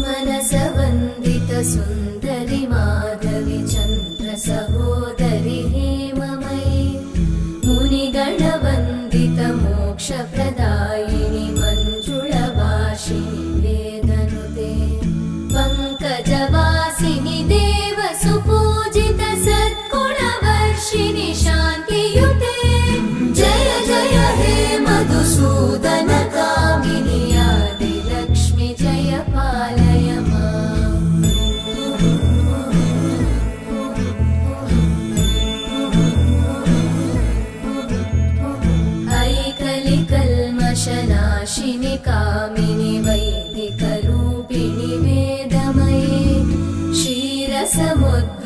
मनसवन्दित सुन्दरि माधवि चन्द्र सहोदरि हेममयि मुनिगणवन्दित मोक्षप्रदायिनि मञ्जुळभाषिणि वेदनुते पङ्कजवासिनि देवसुपूजित सद्गुणवर्षिणि शान्तियुते जय जय हे मधुसूदन कामिनि आदिलक्ष्मि जय पालय माम् ऐकलिकल्मषनाशिनि कामिनि वैदिकरूपिणि वेदमये क्षीरसमुद्र